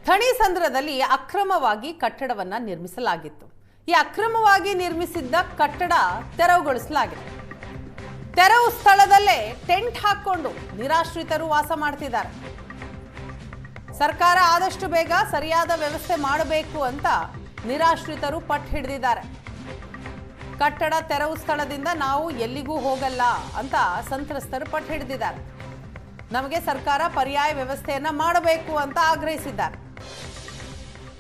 ಥಣಿಸಂದ್ರದಲ್ಲಿ ಅಕ್ರಮವಾಗಿ ಕಟ್ಟಡವನ್ನ ನಿರ್ಮಿಸಲಾಗಿತ್ತು. ಈ ಅಕ್ರಮವಾಗಿ ನಿರ್ಮಿಸಿದ್ದ ಕಟ್ಟಡ ತೆರವುಗೊಳಿಸಲಾಗಿದೆ. ತೆರವು ಸ್ಥಳದಲ್ಲೇ ಟೆಂಟ್ ಹಾಕೊಂಡು ನಿರಾಶ್ರಿತರು ವಾಸ ಮಾಡ್ತಿದ್ದಾರೆ. ಸರ್ಕಾರ ಆದಷ್ಟು ಬೇಗ ಸರಿಯಾದ ವ್ಯವಸ್ಥೆ ಮಾಡಬೇಕು ಅಂತ ನಿರಾಶ್ರಿತರು ಪಟ್ಟು ಹಿಡಿದಿದ್ದಾರೆ. ಕಟ್ಟಡ ತೆರವು ಸ್ಥಳದಿಂದ ನಾವು ಎಲ್ಲಿಗೂ ಹೋಗಲ್ಲ ಅಂತ ಸಂತ್ರಸ್ತರು ಪಟ್ಟು ಹಿಡಿದಿದ್ದಾರೆ. ನಮಗೆ ಸರ್ಕಾರ ಪರ್ಯಾಯ ವ್ಯವಸ್ಥೆಯನ್ನ ಮಾಡಬೇಕು ಅಂತ ಆಗ್ರಹಿಸಿದ್ದಾರೆ.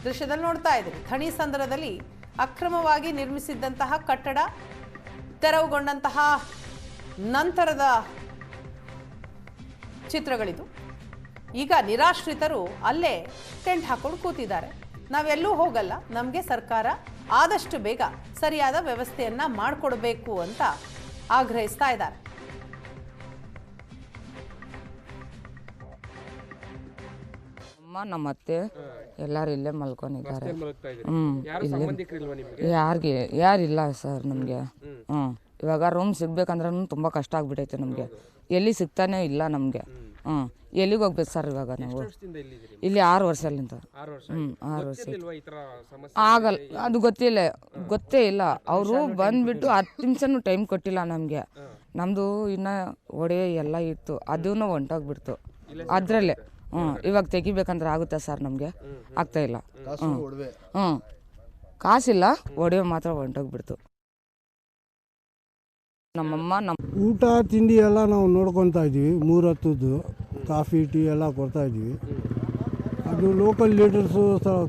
ದೃಶ್ಯದಲ್ಲಿ ನೋಡ್ತಾ ಇದ್ದೀರಿ, ಥಣಿಸಂದ್ರದಲ್ಲಿ ಅಕ್ರಮವಾಗಿ ನಿರ್ಮಿಸಿದ್ದಂತಹ ಕಟ್ಟಡ ತೆರವುಗೊಂಡಂತಹ ನಂತರದ ಚಿತ್ರಗಳಿದು. ಈಗ ನಿರಾಶ್ರಿತರು ಅಲ್ಲೇ ಟೆಂಟ್ ಹಾಕೊಂಡು ಕೂತಿದ್ದಾರೆ. ನಾವೆಲ್ಲೂ ಹೋಗಲ್ಲ, ನಮಗೆ ಸರ್ಕಾರ ಆದಷ್ಟು ಬೇಗ ಸರಿಯಾದ ವ್ಯವಸ್ಥೆಯನ್ನ ಮಾಡಿಕೊಡ್ಬೇಕು ಅಂತ ಆಗ್ರಹಿಸ್ತಾ ಇದ್ದಾರೆ. ನಮ್ಮ ಅತ್ತೆ ಎಲ್ಲರೂ ಇಲ್ಲೇ ಮಲ್ಕೊಂಡಿದ್ದಾರೆ. ಯಾರಿಲ್ಲ ಸರ್ ನಮಗೆ. ಇವಾಗ ರೂಮ್ ಸಿಗ್ಬೇಕಂದ್ರೂ ತುಂಬ ಕಷ್ಟ ಆಗ್ಬಿಟ್ಟೈತೆ ನಮಗೆ. ಎಲ್ಲಿ ಸಿಗ್ತಾನೆ ಇಲ್ಲ ನಮಗೆ. ಎಲ್ಲಿಗೆ ಹೋಗ್ಬೇಕು ಸರ್ ಇವಾಗ ನಾವು? ಇಲ್ಲಿ 6 ವರ್ಷದಿಂದ. 6 ವರ್ಷ ಆಗಲ್ಲ, ಅದು ಗೊತ್ತೇ ಇಲ್ಲ. ಅವರು ಬಂದ್ಬಿಟ್ಟು 10 ನಿಮಿಷನೂ ಟೈಮ್ ಕೊಟ್ಟಿಲ್ಲ ನಮಗೆ. ನಮ್ಮದು ಇನ್ನು ಒಡೆ ಎಲ್ಲ ಇತ್ತು, ಅದೂ ಹೊಂಟೋಗ್ಬಿಡ್ತು ಅದರಲ್ಲೇ. ಇವಾಗ ತೆಗಿಬೇಕಂದ್ರೆ ಆಗುತ್ತಾ ಸರ್? ನಮಗೆ ಆಗ್ತಾ ಇಲ್ಲ. ಕಾಸಿಲ್ಲ, ಒಡೆಯೋ ಮಾತ್ರ ಹೊಂಟೋಗ್ಬಿಡ್ತು. ನಮ್ಮಮ್ಮ ಊಟ ತಿಂಡಿ ಎಲ್ಲ ನಾವು ನೋಡ್ಕೊತಾ ಇದ್ದೀವಿ. 3 ಹೊತ್ತದ್ದು ಕಾಫಿ ಟೀ ಎಲ್ಲ ಕೊಡ್ತಾ ಇದ್ದೀವಿ. ಅದು ಲೋಕಲ್ ಲೀಡರ್ಸು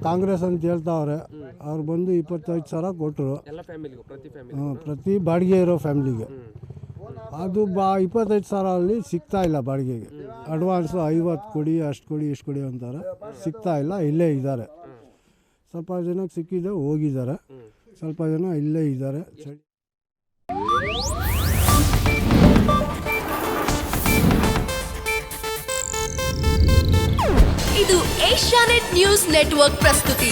ಕಾಂಗ್ರೆಸ್ ಅಂತ ಹೇಳ್ತಾವ್ರೆ. ಅವ್ರು ಬಂದು 25 ಸಾವಿರ ಕೊಟ್ಟರು ಪ್ರತಿ ಬಾಡಿಗೆ ಇರೋ ಫ್ಯಾಮಿಲಿಗೆ. ಅದು 25 ಸಾವಿರ ಅಲ್ಲಿ ಸಿಗ್ತಾ ಇಲ್ಲ ಬಾಡಿಗೆಗೆ. ಅಡ್ವಾನ್ಸು 50 ಕೊಡಿ, ಅಷ್ಟು ಕೊಡಿ, ಇಷ್ಟು ಕೊಡಿ ಅಂತಾರೆ. ಸಿಗ್ತಾ ಇಲ್ಲ, ಇಲ್ಲೇ ಇದ್ದಾರೆ. ಸ್ವಲ್ಪ ಜನಕ್ಕೆ ಸಿಕ್ಕಿದೆ, ಹೋಗಿದ್ದಾರೆ. ಸ್ವಲ್ಪ ಜನ ಇಲ್ಲೇ ಇದ್ದಾರೆ. ಇದು ಏಷ್ಯಾನೆಟ್ ನ್ಯೂಸ್ ನೆಟ್ವರ್ಕ್ ಪ್ರಸ್ತುತಿ.